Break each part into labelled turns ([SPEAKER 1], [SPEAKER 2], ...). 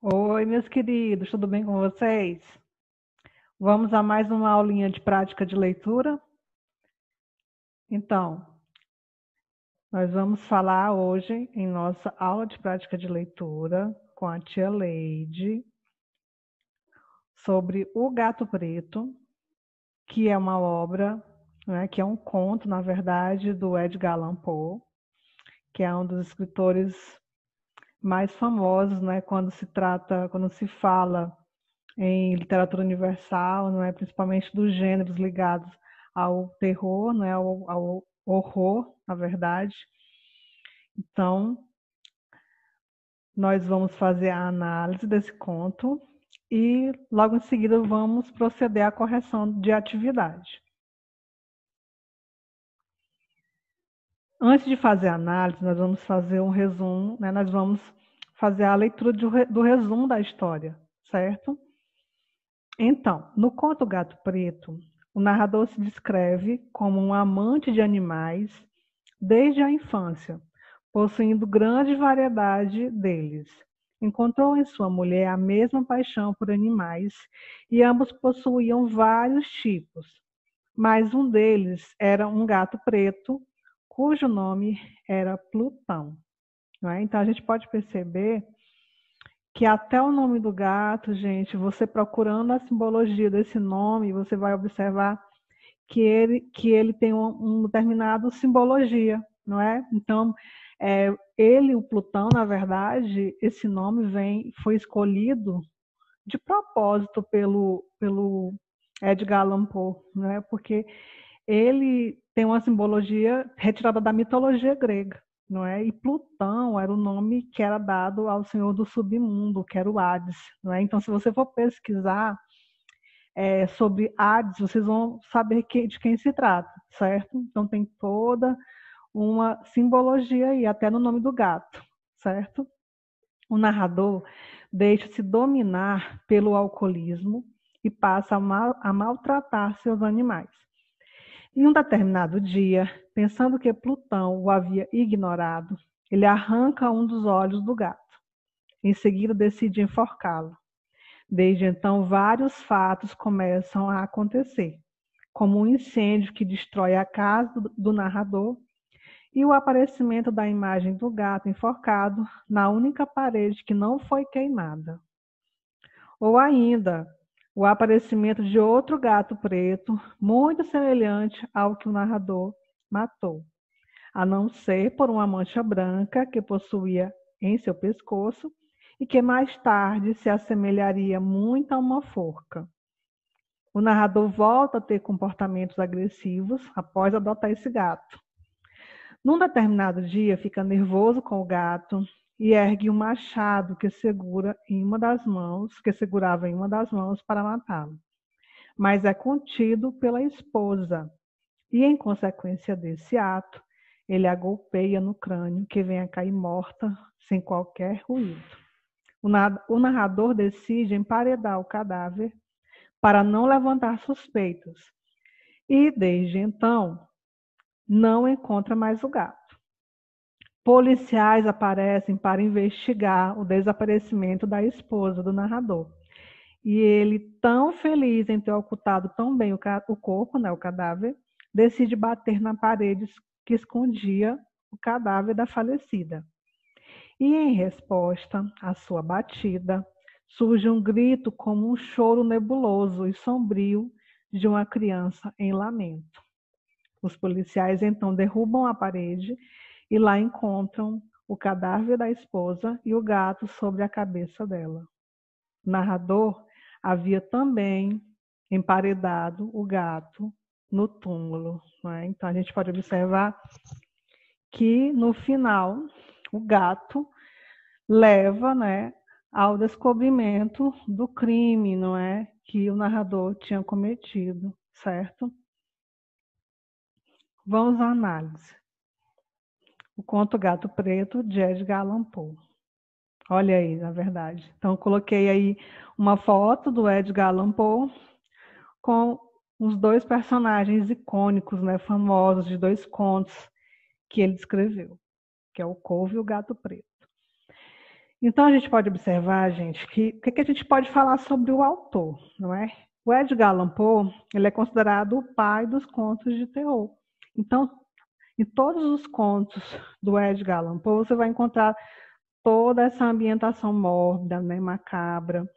[SPEAKER 1] Oi, meus queridos, tudo bem com vocês? Vamos a mais uma aulinha de prática de leitura? Então, nós vamos falar hoje, em nossa aula de prática de leitura, com a tia Leide, sobre O Gato Preto, que é uma obra, né, que é um conto, na verdade, do Edgar Allan Poe, que é um dos escritores mais famosos, né, quando se fala em literatura universal, não é? Principalmente dos gêneros ligados ao terror, não é? ao horror, na verdade. Então, nós vamos fazer a análise desse conto e logo em seguida vamos proceder à correção de atividade. Antes de fazer a análise, nós vamos fazer um resumo, né? Nós vamos fazer a leitura do resumo da história, certo? Então, no conto Gato Preto, o narrador se descreve como um amante de animais desde a infância, possuindo grande variedade deles. Encontrou em sua mulher a mesma paixão por animais e ambos possuíam vários tipos, mas um deles era um gato preto, cujo nome era Plutão. Não é? Então a gente pode perceber que até o nome do gato, gente, você procurando a simbologia desse nome, você vai observar que ele tem um determinado simbologia, não é? Então, o Plutão, na verdade, esse nome foi escolhido de propósito pelo Edgar Allan Poe, não é? Porque ele tem uma simbologia retirada da mitologia grega, não é? E Plutão era o nome que era dado ao senhor do submundo, que era o Hades, não é? Então, se você for pesquisar sobre Hades, vocês vão saber de quem se trata, certo? Então, tem toda uma simbologia aí, até no nome do gato, certo? O narrador deixa-se dominar pelo alcoolismo e passa a maltratar seus animais. Em um determinado dia, pensando que Plutão o havia ignorado, ele arranca um dos olhos do gato. Em seguida, decide enforcá-lo. Desde então, vários fatos começam a acontecer, como um incêndio que destrói a casa do narrador e o aparecimento da imagem do gato enforcado na única parede que não foi queimada. Ou ainda, o aparecimento de outro gato preto, muito semelhante ao que o narrador matou, a não ser por uma mancha branca que possuía em seu pescoço e que mais tarde se assemelharia muito a uma forca. O narrador volta a ter comportamentos agressivos após adotar esse gato. Num determinado dia, fica nervoso com o gato e ergue um machado que segurava em uma das mãos para matá-lo. Mas é contido pela esposa e, em consequência desse ato, ele a golpeia no crânio, que vem a cair morta, sem qualquer ruído. O narrador decide emparedar o cadáver para não levantar suspeitas e, desde então, não encontra mais o gato. Policiais aparecem para investigar o desaparecimento da esposa do narrador. E ele, tão feliz em ter ocultado tão bem o corpo, né, o cadáver, decide bater na parede que escondia o cadáver da falecida. E, em resposta à sua batida, surge um grito como um choro nebuloso e sombrio de uma criança em lamento. Os policiais então derrubam a parede e lá encontram o cadáver da esposa e o gato sobre a cabeça dela. O narrador havia também emparedado o gato no túmulo. Né? Então a gente pode observar que no final o gato leva, né, ao descobrimento do crime, não é, que o narrador tinha cometido, certo? Vamos à análise. O conto Gato Preto, de Edgar Allan Poe. Olha aí, na verdade. Então, eu coloquei aí uma foto do Edgar Allan Poe com os dois personagens icônicos, né, famosos, de dois contos que ele escreveu, que é o Corvo e o Gato Preto. Então, a gente pode observar, gente, que o que a gente pode falar sobre o autor, não é? O Edgar Allan Poe, ele é considerado o pai dos contos de terror. Então, em todos os contos do Edgar Allan Poe, você vai encontrar toda essa ambientação mórbida, né, macabra,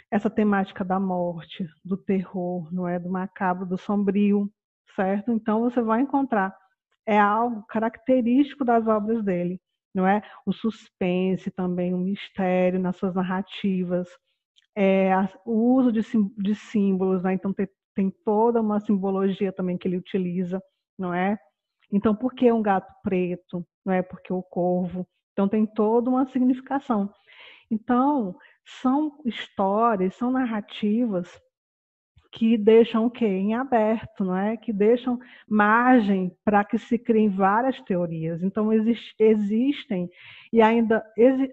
[SPEAKER 1] essa temática da morte, do terror, não é, do macabro, do sombrio, certo? Então você vai encontrar, é algo característico das obras dele, não é? O suspense também, o mistério nas suas narrativas, o uso de símbolos, né? Então tem toda uma simbologia também que ele utiliza, não é? Então, por que um gato preto? Não é porque o corvo. Então, tem toda uma significação. Então, são histórias, são narrativas que deixam o quê? Em aberto, não é? Que deixam margem para que se criem várias teorias. Então, existem e ainda,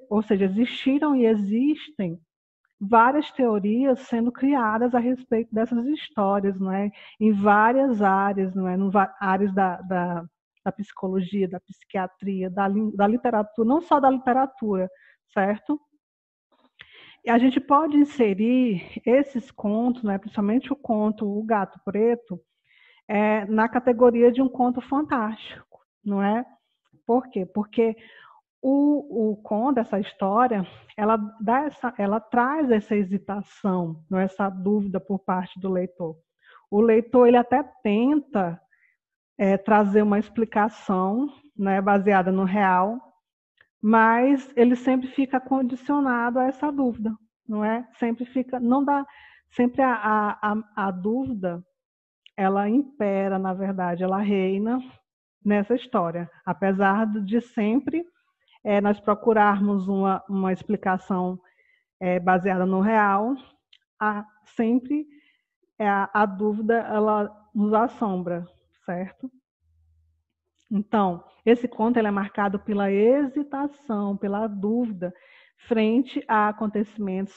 [SPEAKER 1] ou seja, existiram e existem várias teorias sendo criadas a respeito dessas histórias, não é? Em várias áreas, não é? Áreas da psicologia, da psiquiatria, da literatura, não só da literatura, certo? E a gente pode inserir esses contos, né, principalmente o conto O Gato Preto, na categoria de um conto fantástico, não é? Por quê? Porque o conto, essa história, ela traz essa hesitação, não é? Essa dúvida por parte do leitor. O leitor ele até tenta trazer uma explicação, né, baseada no real, mas ele sempre fica condicionado a essa dúvida, não é? Sempre fica, não dá, sempre a dúvida, ela impera, na verdade, ela reina nessa história, apesar de sempre nós procurarmos uma explicação baseada no real, sempre a dúvida ela nos assombra, certo? Então, esse conto ele é marcado pela hesitação, pela dúvida frente a acontecimentos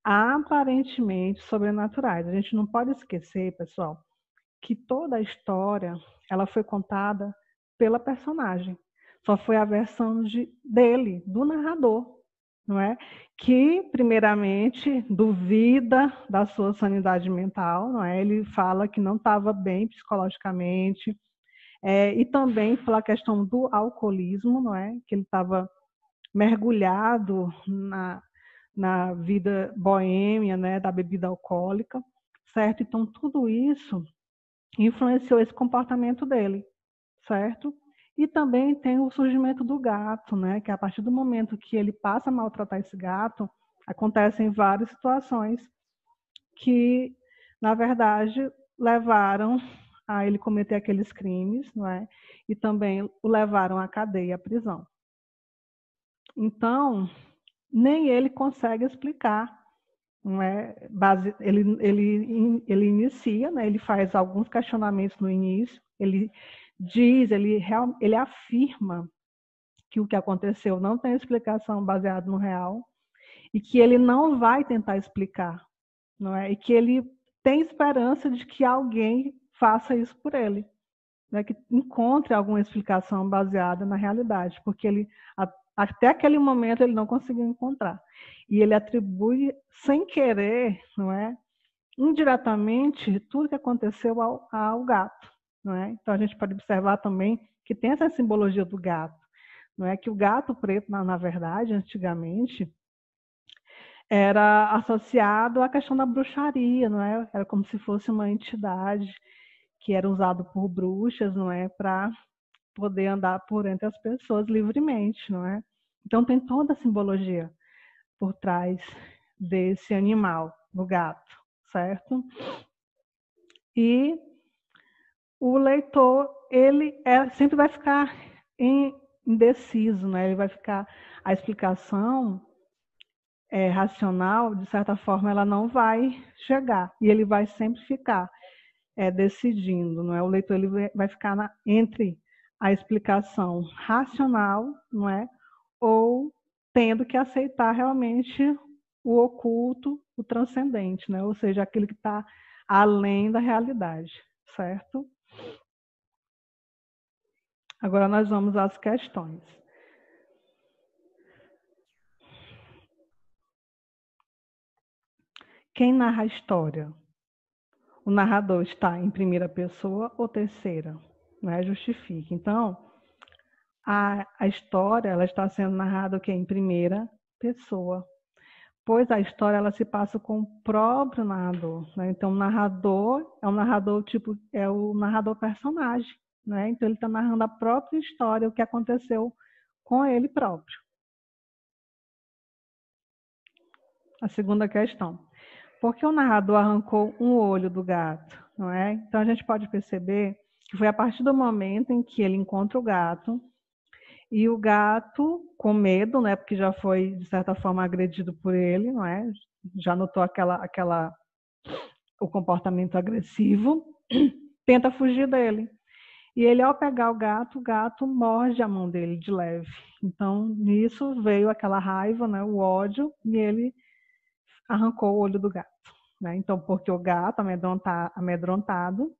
[SPEAKER 1] aparentemente sobrenaturais. A gente não pode esquecer, pessoal, que toda a história ela foi contada pela personagem. Só foi a versão dele, do narrador, não é? Que primeiramente duvida da sua sanidade mental, não é? Ele fala que não estava bem psicologicamente, e também pela questão do alcoolismo, não é? Que ele estava mergulhado na vida boêmia, né? Da bebida alcoólica, certo? Então tudo isso influenciou esse comportamento dele, certo? E também tem o surgimento do gato, né? Que a partir do momento que ele passa a maltratar esse gato, acontecem várias situações que, na verdade, levaram a ele cometer aqueles crimes, não é? E também o levaram à cadeia, à prisão. Então, nem ele consegue explicar, não é? Ele inicia, né? Ele faz alguns questionamentos no início, ele diz, ele afirma que o que aconteceu não tem explicação baseada no real e que ele não vai tentar explicar, não é? E que ele tem esperança de que alguém faça isso por ele, né? Que encontre alguma explicação baseada na realidade, porque ele até aquele momento ele não conseguiu encontrar. E ele atribui sem querer, não é? Indiretamente tudo que aconteceu ao gato, não é? Então a gente pode observar também que tem essa simbologia do gato, não é? Que o gato preto, na verdade, antigamente, era associado à questão da bruxaria, não é? Era como se fosse uma entidade que era usado por bruxas, não é? Para poder andar por entre as pessoas livremente, não é? Então tem toda a simbologia por trás desse animal, do gato, certo? E o leitor, ele sempre vai ficar indeciso, né? Ele vai ficar, a explicação racional, de certa forma, ela não vai chegar. E ele vai sempre ficar decidindo, não é? O leitor ele vai ficar entre a explicação racional, não é? Ou tendo que aceitar realmente o oculto, o transcendente, né? Ou seja, aquilo que está além da realidade, certo? Agora nós vamos às questões. Quem narra a história? O narrador está em primeira pessoa ou terceira? Não é? Justifique. Então, a história ela está sendo narrada em primeira pessoa, pois a história ela se passa com o próprio narrador, né? Então, o narrador é um narrador é o narrador personagem, né? Então, ele está narrando a própria história, o que aconteceu com ele próprio. A segunda questão. Por que o narrador arrancou um olho do gato? Não é? Então, a gente pode perceber que foi a partir do momento em que ele encontra o gato, e o gato, com medo, né, porque já foi, de certa forma, agredido por ele, não é? Já notou o comportamento agressivo, tenta fugir dele. E ele, ao pegar o gato morde a mão dele de leve. Então, nisso veio aquela raiva, né, o ódio, e ele arrancou o olho do gato. Né? Então, porque o gato, amedrontado,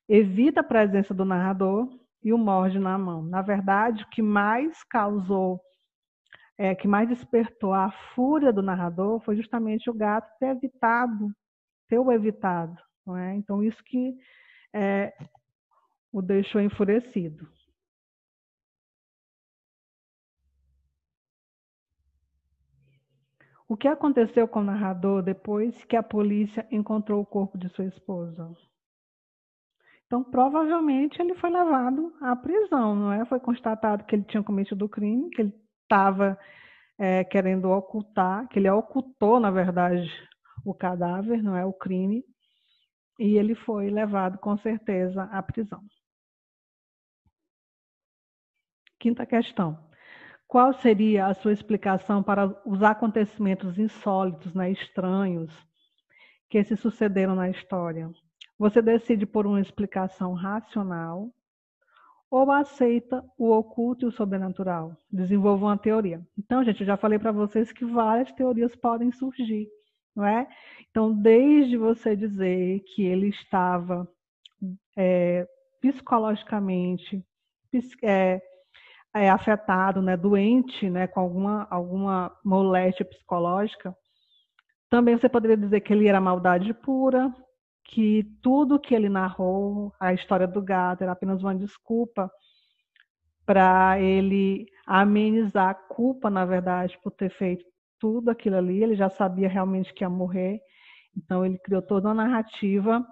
[SPEAKER 1] evita a presença do narrador e o morde na mão. Na verdade, o que mais causou, que mais despertou a fúria do narrador foi justamente o gato ter o evitado. Não é? Então, isso que o deixou enfurecido. O que aconteceu com o narrador depois que a polícia encontrou o corpo de sua esposa? Então, provavelmente, ele foi levado à prisão, não é? Foi constatado que ele tinha cometido o crime, que ele estava querendo ocultar, que ele ocultou, na verdade, o cadáver, não é? O crime, e ele foi levado, com certeza, à prisão. Quinta questão. Qual seria a sua explicação para os acontecimentos insólitos, né, estranhos, que se sucederam na história? Você decide por uma explicação racional ou aceita o oculto e o sobrenatural? Desenvolva uma teoria. Então, gente, eu já falei para vocês que várias teorias podem surgir, não é? Então, desde você dizer que ele estava psicologicamente afetado, né, doente, né, com alguma moléstia psicológica, também você poderia dizer que ele era maldade pura, que tudo que ele narrou, a história do gato, era apenas uma desculpa para ele amenizar a culpa, na verdade, por ter feito tudo aquilo ali. Ele já sabia realmente que ia morrer, então ele criou toda uma narrativa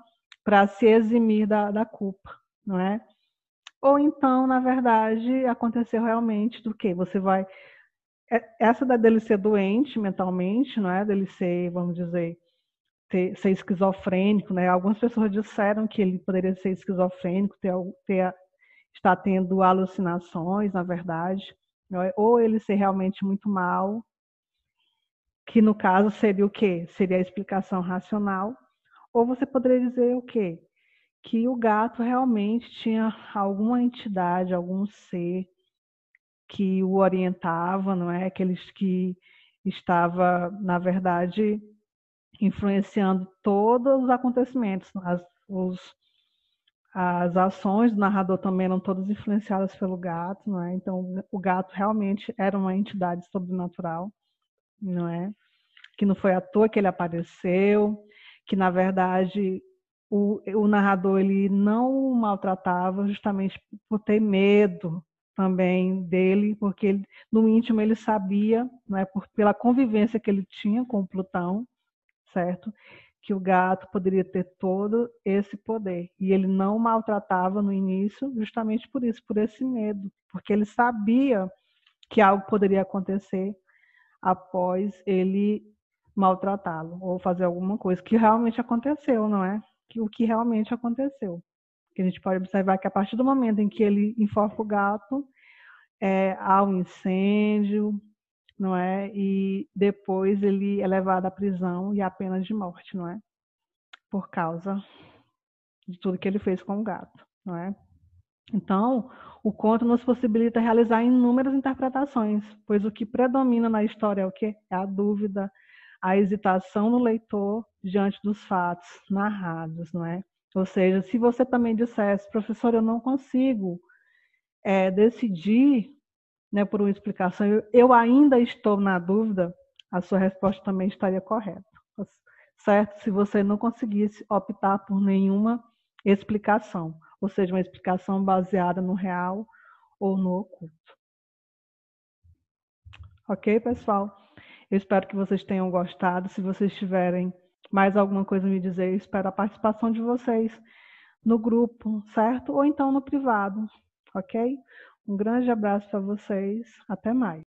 [SPEAKER 1] para se eximir da culpa, não é? Ou então, na verdade, aconteceu realmente do que você vai essa dele ser doente mentalmente, não é? Dele ser, vamos dizer, ser esquizofrênico, né? Algumas pessoas disseram que ele poderia ser esquizofrênico, estar tendo alucinações, na verdade, né? Ou ele ser realmente muito mal, que no caso seria o quê? Seria a explicação racional. Ou você poderia dizer o quê? Que o gato realmente tinha alguma entidade, algum ser que o orientava, não é? Que estava, na verdade, influenciando todos os acontecimentos. As ações do narrador também eram todas influenciadas pelo gato, não é? Então, o gato realmente era uma entidade sobrenatural, não é? Que não foi à toa que ele apareceu, que, na verdade, o narrador ele não o maltratava justamente por ter medo também dele, porque ele, no íntimo ele sabia, né, pela convivência que ele tinha com o Plutão, certo? Que o gato poderia ter todo esse poder. E ele não maltratava no início justamente por isso, por esse medo, porque ele sabia que algo poderia acontecer após ele maltratá-lo ou fazer alguma coisa que realmente aconteceu, não é? O que realmente aconteceu. Que a gente pode observar que a partir do momento em que ele enforca o gato, há um incêndio, não é? E depois ele é levado à prisão e à pena de morte, não é? Por causa de tudo que ele fez com o gato, não é? Então, o conto nos possibilita realizar inúmeras interpretações, pois o que predomina na história é o quê? É a dúvida, a hesitação no leitor diante dos fatos narrados, não é? Ou seja, se você também dissesse, professor, eu não consigo decidir, né, por uma explicação, eu ainda estou na dúvida, a sua resposta também estaria correta. certo? Se você não conseguisse optar por nenhuma explicação, ou seja, uma explicação baseada no real ou no oculto. Ok, pessoal? Eu espero que vocês tenham gostado. Se vocês tiverem mais alguma coisa a me dizer, eu espero a participação de vocês no grupo, certo? Ou então no privado, ok? Um grande abraço para vocês. Até mais.